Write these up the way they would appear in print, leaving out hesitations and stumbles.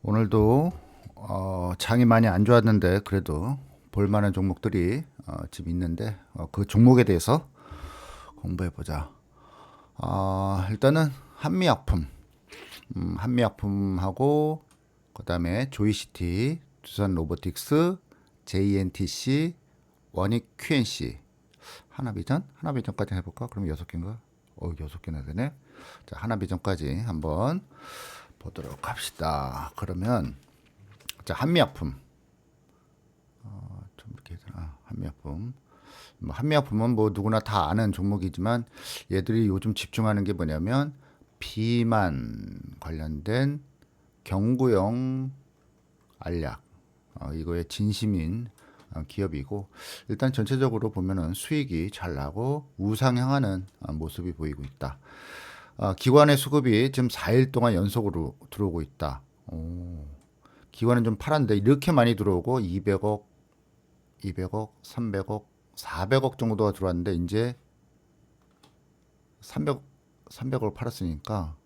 오늘도 장이 많이 안 좋았는데 그래도 볼만한 종목들이 지금 있는데 그 종목에 대해서 공부해 보자. 일단은 한미약품, 한미약품하고 그다음에 조이시티, 두산로보틱스, JNTC, 원익 QNC, 하나비전까지 해볼까? 그럼 6개인가? 6개나 되네. 자, 하나비전까지 한번 보도록 합시다. 그러면 자, 한미약품. 좀 이렇게 한미약품. 한미약품은 뭐 누구나 다 아는 종목이지만 얘들이 요즘 집중하는 게 뭐냐면 비만 관련된 경구용 알약. 이거에 진심인 기업이고 일단 전체적으로 보면은 수익이 잘 나고 우상향하는 모습이 보이고 있다. 기관의 수급이 지금 4일 동안 연속으로 들어오고 있다. 기관은 좀 팔았는데 이렇게 많이 들어오고 200억, 300억, 400억 정도가 들어왔는데 이제 300억을 팔았으니까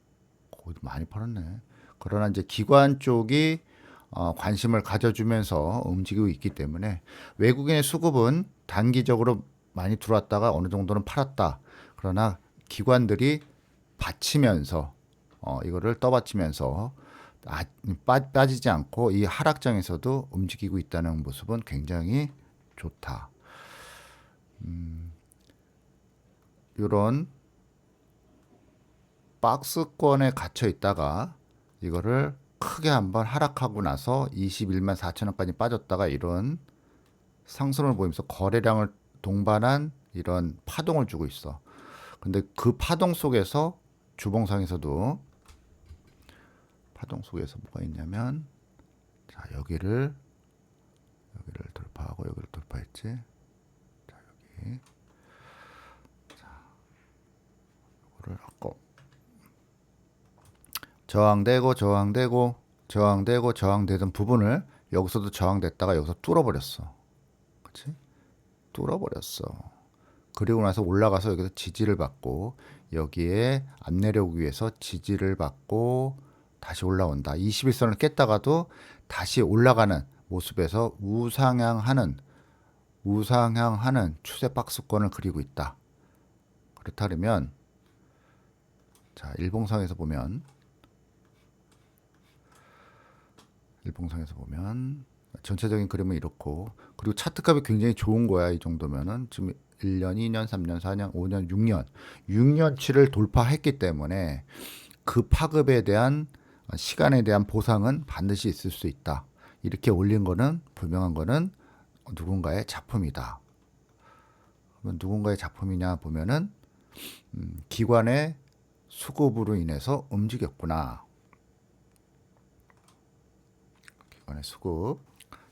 거의 많이 팔았네. 그러나 이제 기관 쪽이 관심을 가져주면서 움직이고 있기 때문에 외국인의 수급은 단기적으로 많이 들어왔다가 어느 정도는 팔았다. 그러나 기관들이 받치면서 이거를 떠받치면서 빠지지 않고 이 하락장에서도 움직이고 있다는 모습은 굉장히 좋다. 이런 박스권에 갇혀 있다가 이거를 크게 한번 하락하고 나서 21만 4천 원까지 빠졌다가 이런 상승을 보이면서 거래량을 동반한 이런 파동을 주고 있어. 근데 그 파동 속에서 주봉상에서도 파동 속에서 뭐가 있냐면 자, 여기를 돌파하고 여기를 돌파했지. 자, 여기 이거를 하고 저항되던 부분을 여기서도 저항됐다가 여기서 뚫어버렸어. 그렇지? 뚫어버렸어. 그리고 나서 올라가서 여기서 지지를 받고 여기에 안 내려오기 위해서 지지를 받고 다시 올라온다. 21선을 깼다가도 다시 올라가는 모습에서 우상향하는 추세 박스권을 그리고 있다. 그렇다면 자, 일봉상에서 보면 전체적인 그림은 이렇고 그리고 차트값이 굉장히 좋은 거야. 이 정도면은 지금 1년, 2년, 3년, 4년, 5년, 6년치를 돌파했기 때문에 그 파급에 대한 시간에 대한 보상은 반드시 있을 수 있다. 이렇게 올린 거는 분명한 거는 누군가의 작품이다. 그러면 누군가의 작품이냐 보면은 기관의 수급으로 인해서 움직였구나. 기관의 수급.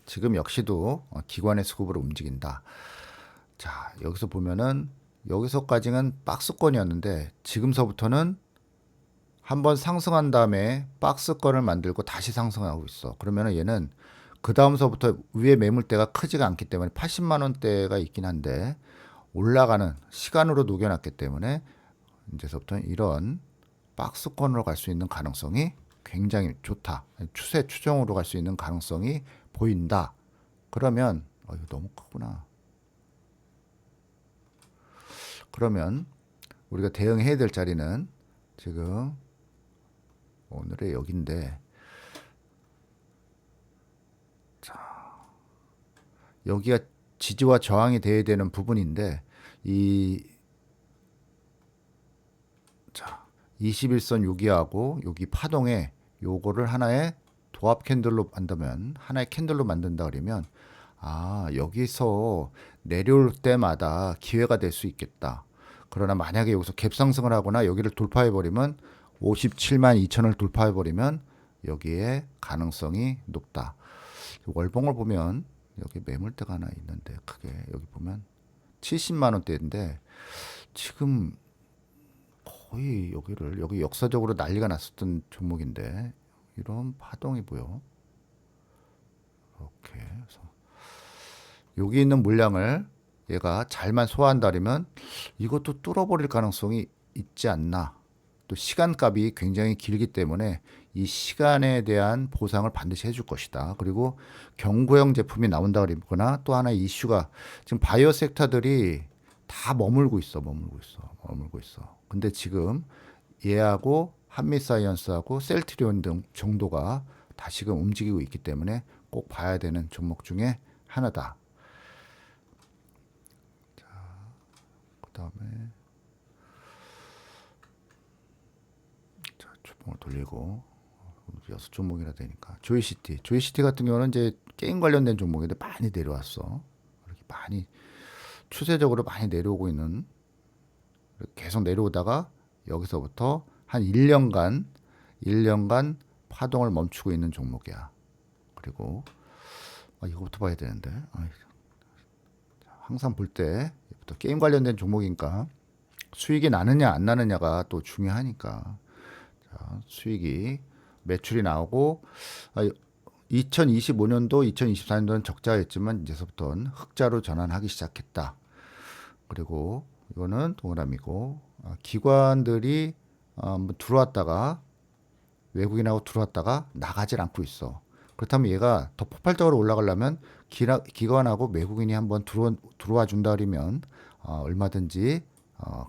지금 역시도 기관의 수급으로 움직인다. 자, 여기서 보면은 여기서까지는 박스권이었는데 지금서부터는 한번 상승한 다음에 박스권을 만들고 다시 상승하고 있어. 그러면은 얘는 그 다음서부터 위에 매물대가 크지가 않기 때문에 80만 원대가 있긴 한데 올라가는 시간으로 녹여놨기 때문에 이제서부터는 이런 박스권으로 갈 수 있는 가능성이 굉장히 좋다. 추세 추정으로 갈 수 있는 가능성이 보인다. 그러면 이거 너무 크구나. 그러면 우리가 대응해야 될 자리는 지금 오늘의 여기인데 여기가 지지와 저항이 돼야 되는 부분인데 이 21선 여기하고 여기 파동에 요거를 하나의 도합 캔들로 만들면 하나의 캔들로 만든다 그러면 여기서 내려올 때마다 기회가 될 수 있겠다. 그러나 만약에 여기서 갭상승을 하거나 여기를 돌파해 버리면 57만 2천을 돌파해 버리면 여기에 가능성이 높다. 월봉을 보면 여기 매물대가 하나 있는데 크게 여기 보면 70만 원대인데 지금 거의 여기 역사적으로 난리가 났었던 종목인데 이런 파동이 보여. 이렇게 해서 여기 있는 물량을 얘가 잘만 소화한다면 이것도 뚫어버릴 가능성이 있지 않나. 또 시간값이 굉장히 길기 때문에 이 시간에 대한 보상을 반드시 해줄 것이다. 그리고 경고형 제품이 나온다 그러거나 또 하나 이슈가 지금 바이오 섹터들이 다 머물고 있어. 근데 지금 얘하고 한미사이언스하고 셀트리온 등 정도가 다시금 움직이고 있기 때문에 꼭 봐야 되는 종목 중에 하나다. 자, 그다음에 자, 주봉을 돌리고 6종목이나 되니까 조이시티 같은 경우는 이제 게임 관련된 종목인데 많이 내려왔어. 이렇게 많이 추세적으로 많이 내려오고 있는, 계속 내려오다가 여기서부터 한 1년간 파동을 멈추고 있는 종목이야. 그리고 이거부터 봐야 되는데 항상 볼 때 게임 관련된 종목이니까 수익이 나느냐 안 나느냐가 또 중요하니까. 자, 수익이 매출이 나오고 2025년도 2024년도는 적자였지만 이제서부터는 흑자로 전환하기 시작했다. 그리고 이거는 동그라미고, 기관들이 들어왔다가 외국인하고 들어왔다가 나가질 않고 있어. 그렇다면 얘가 더 폭발적으로 올라가려면 기관하고 외국인이 한번 들어와 준다 그러면 얼마든지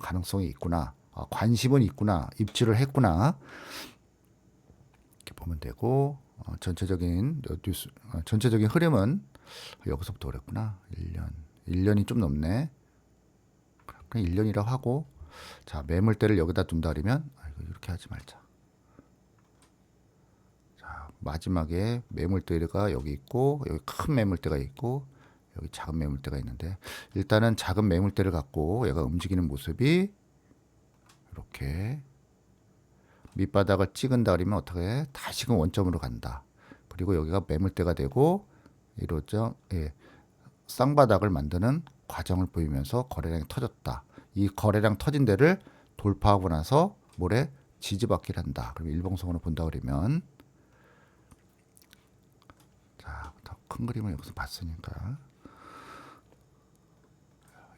가능성이 있구나, 관심은 있구나, 입지를 했구나, 이렇게 보면 되고, 전체적인 흐름은 여기서부터 그랬구나. 1년이 좀 넘네. 그냥 1년이라고 하고, 자, 매물대를 여기다 둔다 그러면 이렇게 하지 말자. 자, 마지막에 매물대가 여기 있고, 여기 큰 매물대가 있고, 여기 작은 매물대가 있는데, 일단은 작은 매물대를 갖고 얘가 움직이는 모습이 이렇게 밑바닥을 찍은다 그러면 어떻게 해? 다시금 원점으로 간다. 그리고 여기가 매물대가 되고 이러죠. 예, 쌍바닥을 만드는 과정을 보이면서 거래량이 터졌다. 이 거래량 터진 데를 돌파하고 나서 모레 지지받기를 한다. 그럼 일봉성으로 본다 그러면, 자, 더 큰 그림을 여기서 봤으니까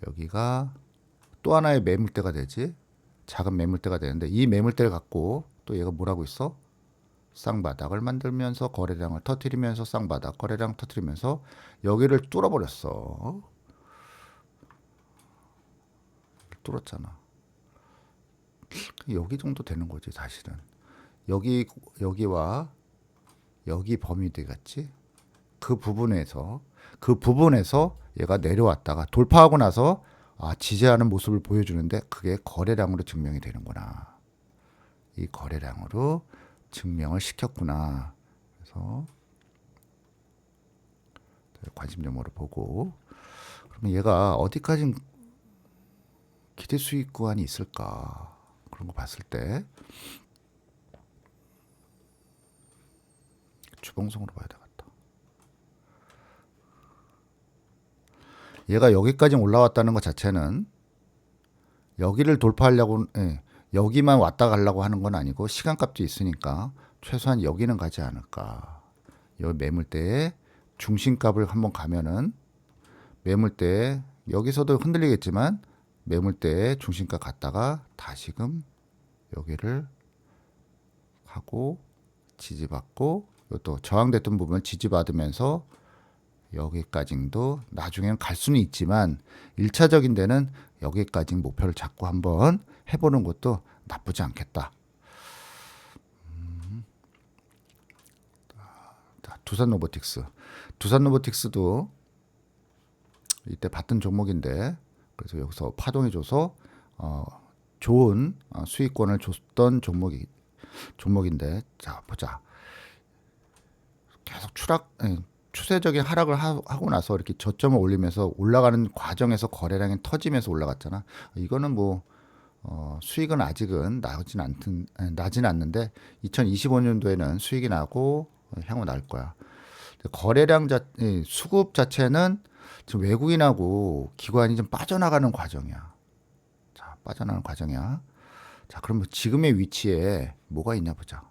여기가 또 하나의 매물대가 되지. 작은 매물대가 되는데 이 매물대를 갖고 또 얘가 뭐라고 있어? 쌍바닥을 만들면서 거래량을 터뜨리면서 쌍바닥 거래량 터뜨리면서 여기를 뚫어버렸어. 뚫었잖아. 여기 정도 되는 거지 사실은. 여기와 여기 범위 되겠지. 그 부분에서 얘가 내려왔다가 돌파하고 나서 지지하는 모습을 보여주는데 그게 거래량으로 증명이 되는구나. 이 거래량으로 증명을 시켰구나. 그래서 관심 점으로 보고, 그러면 얘가 어디까지 기대 수익 구간이 있을까? 그런 거 봤을 때 주봉성으로 봐야 되겠다. 얘가 여기까지 올라왔다는 것 자체는 여기를 돌파하려고, 여기만 왔다 가려고 하는 건 아니고 시간값도 있으니까 최소한 여기는 가지 않을까. 이 매물대의 중심값을 한번 가면은 매물대 여기서도 흔들리겠지만 매물대의 중심값 갔다가 다시금 여기를 하고 지지받고, 또 저항됐던 부분을 지지받으면서 여기까지도 나중에는 갈 수는 있지만 1차적인 데는 여기까지 목표를 잡고 한번 해보는 것도 나쁘지 않겠다. 두산로보틱스도 이때 봤던 종목인데, 그래서 여기서 파동이 줘서 좋은 수익권을 줬던 종목인데, 자 보자. 계속 추세적인 하락을 하고 나서 이렇게 저점을 올리면서 올라가는 과정에서 거래량이 터지면서 올라갔잖아. 이거는 뭐 수익은 아직은 나진 않는데 2025년도에는 수익이 나고 향후 날 거야. 거래량 수급 자체는 지금 외국인하고 기관이 좀 빠져나가는 과정이야. 자, 빠져나가는 과정이야. 자, 그러면 지금의 위치에 뭐가 있냐 보자.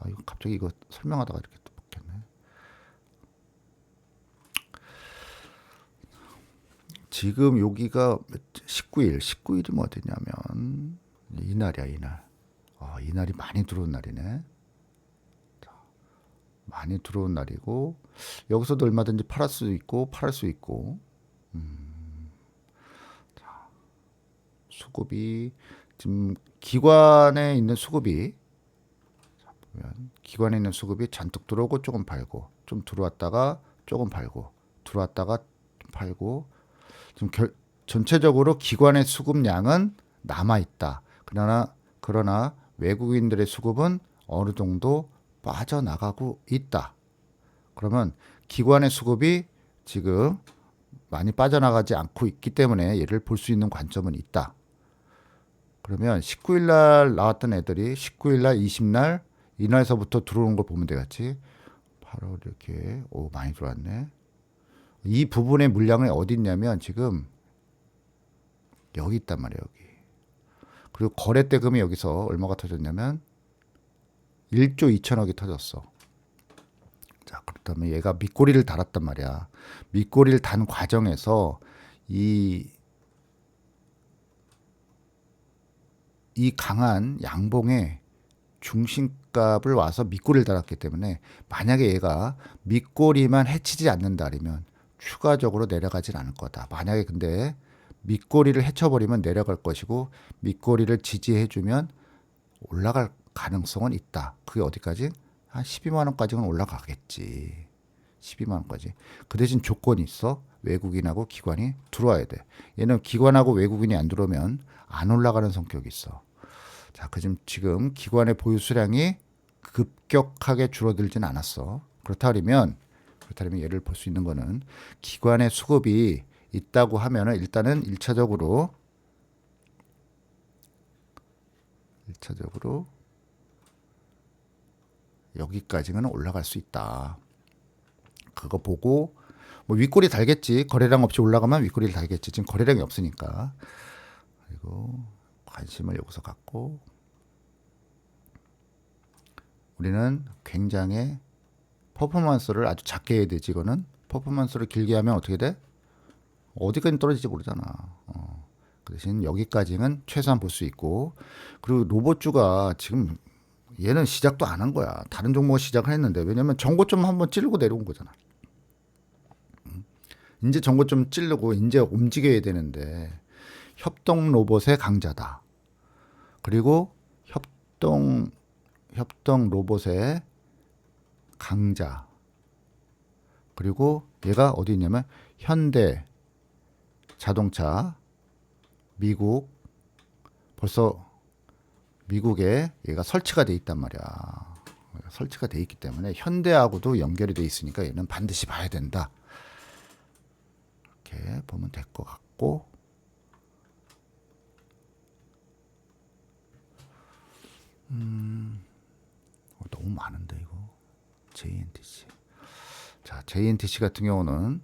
이거 갑자기 이거 설명하다가 이렇게 또 먹겠네. 지금 여기가 19일이면 어디냐면 이날이야, 이날. 이 날이 많이 들어온 날이네. 많이 들어온 날이고 여기서도 얼마든지 팔을 수 있고 팔을 수 있고 수급이 지금 기관에 있는 수급이 보면 기관에 있는 수급이 잔뜩 들어오고 조금 팔고 좀 들어왔다가 조금 팔고 들어왔다가 팔고 지금 전체적으로 기관의 수급량은 남아 있다. 그러나 외국인들의 수급은 어느 정도 빠져나가고 있다. 그러면 기관의 수급이 지금 많이 빠져나가지 않고 있기 때문에 얘를 볼 수 있는 관점은 있다. 그러면 19일 날 나왔던 애들이 19일 날, 20일 날 이날서부터 들어오는 걸 보면 되겠지. 바로 이렇게 많이 들어왔네. 이 부분의 물량이 어디 있냐면 지금 여기 있단 말이에요. 여기. 그리고 거래 대금이 여기서 얼마가 터졌냐면 1조 2천억이 터졌어. 자, 그렇다면 얘가 밑꼬리를 달았단 말이야. 밑꼬리를 단 과정에서 이 강한 양봉의 중심값을 와서 밑꼬리를 달았기 때문에 만약에 얘가 밑꼬리만 해치지 않는다면 추가적으로 내려가진 않을 거다. 만약에 근데 밑꼬리를 해쳐버리면 내려갈 것이고 밑꼬리를 지지해주면 올라갈 가능성은 있다. 그게 어디까지? 한 12만 원까지는 올라가겠지. 12만 원까지. 그 대신 조건이 있어. 외국인하고 기관이 들어와야 돼. 얘는 기관하고 외국인이 안 들어오면 안 올라가는 성격이 있어. 자, 지금 기관의 보유 수량이 급격하게 줄어들진 않았어. 그렇다면 얘를 볼 수 있는 거는 기관의 수급이 있다고 하면은 일단은 1차적으로 여기까지는 올라갈 수 있다. 그거 보고 뭐 윗꼬리 달겠지. 거래량 없이 올라가면 윗꼬리를 달겠지. 지금 거래량이 없으니까. 그리고 관심을 여기서 갖고 우리는 굉장히 퍼포먼스를 아주 작게 해야 되지. 이거는 퍼포먼스를 길게 하면 어떻게 돼? 어디까지 떨어질지 모르잖아. 그 대신 여기까지는 최소한 볼 수 있고 그리고 로봇주가 지금 얘는 시작도 안 한 거야. 다른 종목을 시작을 했는데 왜냐면 정고점 한번 찌르고 내려온 거잖아. 이제 정고점 찌르고 이제 움직여야 되는데 협동 로봇의 강자다. 그리고 협동 로봇의 강자. 그리고 얘가 어디 있냐면 현대 자동차 미국 벌써 미국에 얘가 설치가 돼 있단 말이야. 설치가 돼 있기 때문에 현대하고도 연결이 돼 있으니까 얘는 반드시 봐야 된다. 이렇게 보면 될 것 같고 너무 많은데 이거 JNTC. 자, JNTC 같은 경우는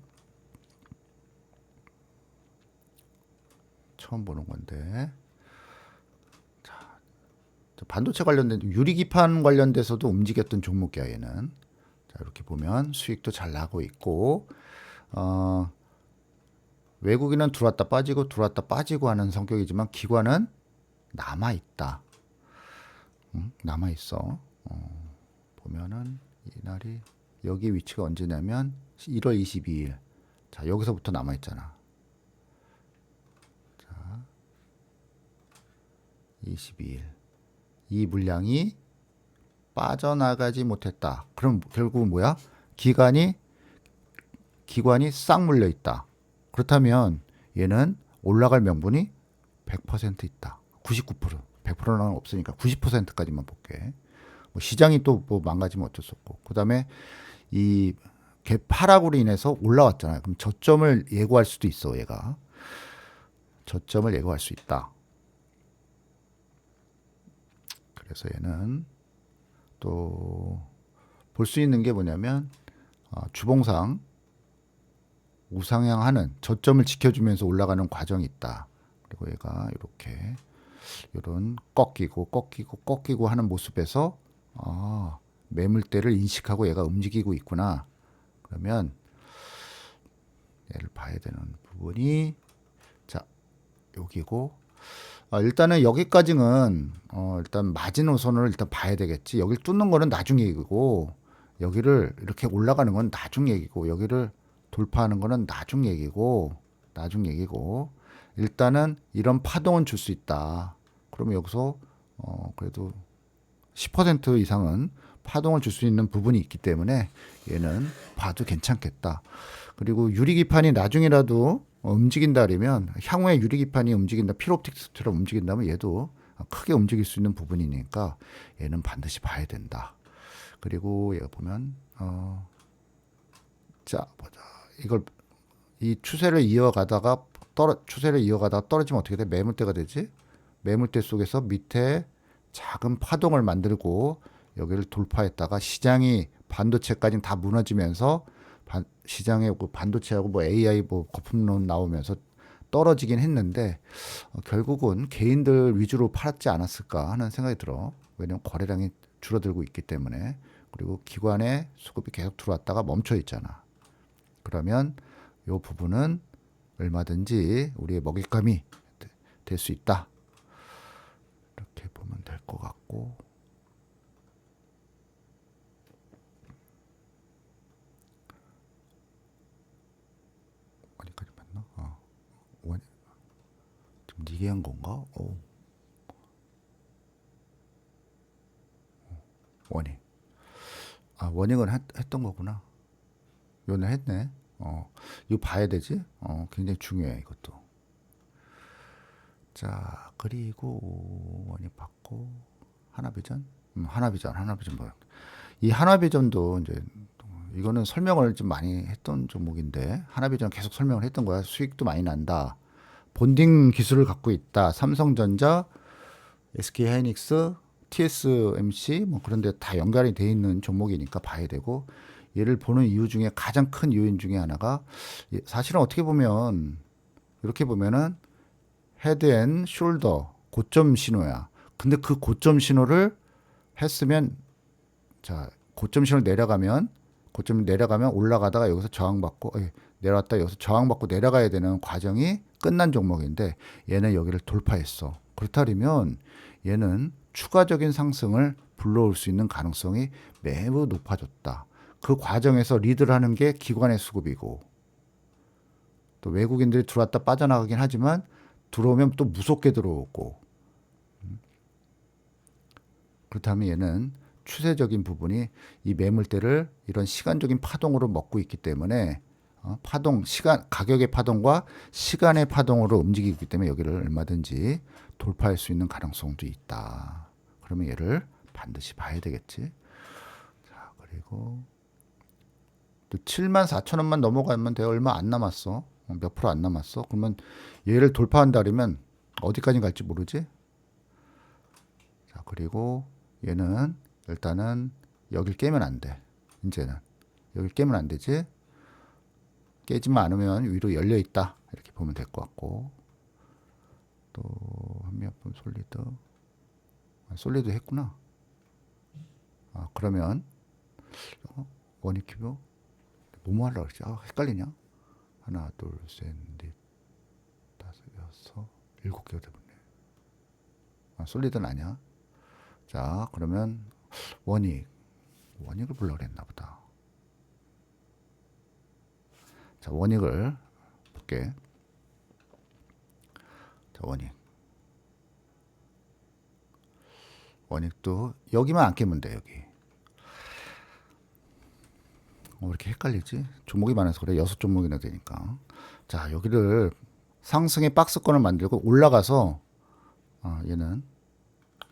처음 보는 건데 자, 반도체 관련된 유리기판 관련돼서도 움직였던 종목이야 얘는. 자, 이렇게 보면 수익도 잘 나고 있고 외국인은 들어왔다 빠지고 하는 성격이지만 기관은 남아 있다. 남아 있어. 보면은 이날이 여기 위치가 언제냐면 1월 22일. 자, 여기서부터 남아 있잖아. 자, 22일. 이 물량이 빠져나가지 못했다. 그럼 결국은 뭐야? 기관이 싹 물려 있다. 그렇다면 얘는 올라갈 명분이 100% 있다. 99%. 100%는 없으니까 90%까지만 볼게. 뭐 시장이 또 뭐 망가지면 어쩔 수 없고. 그다음에 이 하락으로 인해서 올라왔잖아요. 그럼 저점을 예고할 수도 있어. 얘가 저점을 예고할 수 있다. 그래서 얘는 또 볼 수 있는 게 뭐냐면 주봉상 우상향하는 저점을 지켜주면서 올라가는 과정이 있다. 그리고 얘가 이렇게 이런 꺾이고 하는 모습에서 매물대를 인식하고 얘가 움직이고 있구나. 그러면 얘를 봐야 되는 부분이 자 여기고 일단은 여기까지는 일단 마지노선을 일단 봐야 되겠지. 여길 뚫는 거는 나중 얘기고 여기를 이렇게 올라가는 건 나중 얘기고 여기를 돌파하는 거는 나중 얘기고 일단은 이런 파동은 줄 수 있다. 그러면 여기서 그래도 10% 이상은 파동을 줄 수 있는 부분이 있기 때문에 얘는 봐도 괜찮겠다. 그리고 유리기판이 나중에라도 움직인다 그러면 향후에 유리기판이 움직인다, 필옵틱스처럼 움직인다면 얘도 크게 움직일 수 있는 부분이니까 얘는 반드시 봐야 된다. 그리고 얘가 보면 자 보자. 이걸 이 추세를 이어가다가 떨어지면 어떻게 돼? 매물대가 되지? 매물대 속에서 밑에 작은 파동을 만들고 여기를 돌파했다가 시장이 반도체까지 다 무너지면서 시장에 반도체하고 뭐 AI 뭐 거품론 나오면서 떨어지긴 했는데 결국은 개인들 위주로 팔았지 않았을까 하는 생각이 들어. 왜냐면 거래량이 줄어들고 있기 때문에. 그리고 기관의 수급이 계속 들어왔다가 멈춰 있잖아. 그러면 이 부분은 얼마든지 우리의 먹잇감이 될 수 있다. 이렇게 보면 될 것 같고. 어디까지 맞나? 좀 니게한 건가? 원익. 원익은 했던 거구나. 요는 했네. 이거 봐야 되지? 굉장히 중요해, 이것도. 자, 그리고 원익 받고, 하나비전? 하나비전 뭐야. 이 하나비전도 이제, 이거는 설명을 좀 많이 했던 종목인데, 하나비전 계속 설명을 했던 거야. 수익도 많이 난다. 본딩 기술을 갖고 있다. 삼성전자, SK하이닉스, TSMC 뭐 그런 데 다 연결이 돼 있는 종목이니까 봐야 되고 얘를 보는 이유 중에 가장 큰 요인 중에 하나가 사실은 어떻게 보면 이렇게 보면은 헤드 앤 숄더 고점 신호야. 근데 그 고점 신호를 했으면 자, 고점 신호 내려가면 올라가다가 여기서 저항받고 내려왔다 여기서 저항받고 내려가야 되는 과정이 끝난 종목인데 얘는 여기를 돌파했어. 그렇다면 얘는 추가적인 상승을 불러올 수 있는 가능성이 매우 높아졌다. 그 과정에서 리드를 하는 게 기관의 수급이고 또 외국인들이 들어왔다 빠져나가긴 하지만 들어오면 또 무섭게 들어오고 그렇다면 얘는 추세적인 부분이 이 매물대를 이런 시간적인 파동으로 먹고 있기 때문에 가격의 파동과 시간의 파동으로 움직이기 때문에 여기를 얼마든지 돌파할 수 있는 가능성도 있다. 그러면 얘를 반드시 봐야 되겠지. 자, 그리고 또 74,000원만 넘어가면 돼. 얼마 안 남았어. 몇 프로 안 남았어. 그러면 얘를 돌파한다 그러면 어디까지 갈지 모르지. 자, 그리고 얘는 일단은 여길 깨면 안 돼. 이제는 여길 깨면 안 되지. 깨지만 않으면 위로 열려 있다. 이렇게 보면 될 것 같고. 또 한미약품 솔리드 했구나. 그러면 원익큐브 뭐뭐 하려고 그랬지? 헷갈리냐? 하나, 둘, 셋, 넷, 다섯, 여섯, 7개가 되었네. 솔리드는 아니야. 자, 그러면 원익을 보려고 그랬나 보다. 자, 원익을 볼게. 자, 원익도 여기만 안 깨면 돼. 여기 왜 이렇게 헷갈리지? 종목이 많아서 그래. 6종목이나 되니까. 자, 여기를 상승의 박스권을 만들고 올라가서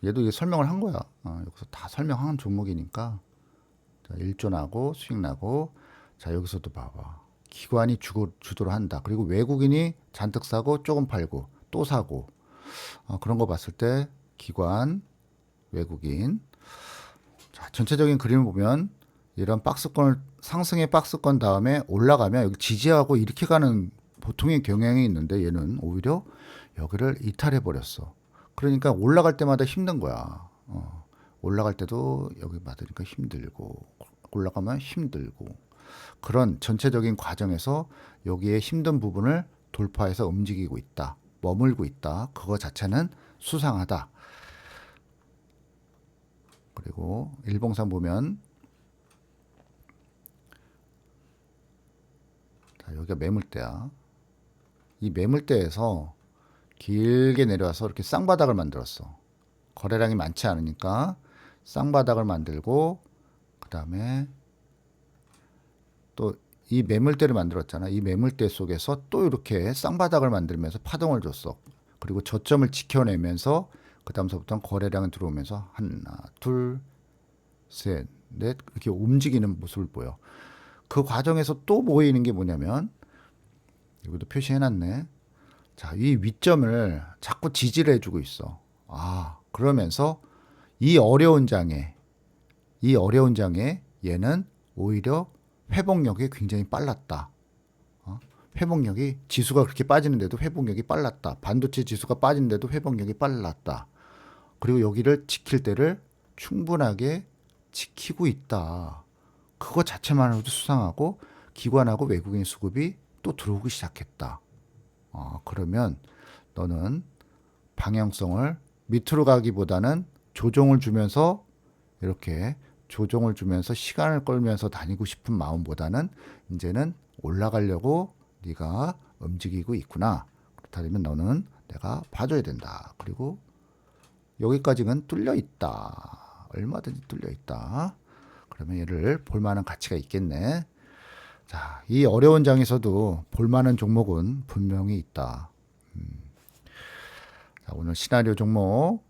얘도 이게 설명을 한 거야. 여기서 다 설명한 종목이니까. 자, 일조 나고 수익 나고. 자, 여기서도 봐봐. 기관이 주도를 한다. 그리고 외국인이 잔뜩 사고 조금 팔고 또 사고. 그런 거 봤을 때 기관, 외국인. 자, 전체적인 그림을 보면 이런 상승의 박스권 다음에 올라가면 여기 지지하고 이렇게 가는 보통의 경향이 있는데 얘는 오히려 여기를 이탈해 버렸어. 그러니까 올라갈 때마다 힘든 거야. 올라갈 때도 여기 맞으니까 힘들고 올라가면 힘들고 그런 전체적인 과정에서 여기에 힘든 부분을 돌파해서 움직이고 있다. 머물고 있다. 그거 자체는 수상하다. 그리고 일봉상 보면 자, 여기가 매물대야. 이 매물대에서 길게 내려와서 이렇게 쌍바닥을 만들었어. 거래량이 많지 않으니까 쌍바닥을 만들고 그 다음에 또 이 매물대를 만들었잖아. 이 매물대 속에서 또 이렇게 쌍바닥을 만들면서 파동을 줬어. 그리고 저점을 지켜내면서 그 다음서부터는 거래량이 들어오면서 하나, 둘, 셋, 넷 이렇게 움직이는 모습을 보여. 그 과정에서 또 보이는 게 뭐냐면 여기도 표시해놨네. 자, 이 위점을 자꾸 지지를 해주고 있어. 그러면서 이 어려운 장에 얘는 오히려 회복력이 굉장히 빨랐다. 회복력이 지수가 그렇게 빠지는데도 회복력이 빨랐다. 반도체 지수가 빠지는데도 회복력이 빨랐다. 그리고 여기를 지킬 때를 충분하게 지키고 있다. 그거 자체만으로도 수상하고 기관하고 외국인 수급이 또 들어오기 시작했다. 그러면 너는 방향성을 밑으로 가기보다는 조정을 주면서 이렇게 조정을 주면서 시간을 끌면서 다니고 싶은 마음보다는 이제는 올라가려고 네가 움직이고 있구나. 그렇다면 너는 내가 봐줘야 된다. 그리고 여기까지는 뚫려 있다. 얼마든지 뚫려 있다. 그러면 얘를 볼만한 가치가 있겠네. 자, 이 어려운 장에서도 볼만한 종목은 분명히 있다. 자, 오늘 시나리오 종목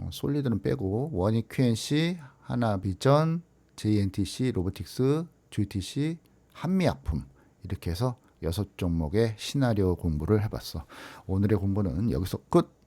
솔리드는 빼고 원익 QNC, 하나비전, JNTC, 로보틱스, GTC, 한미약품 이렇게 해서 6종목의 시나리오 공부를 해봤어. 오늘의 공부는 여기서 끝.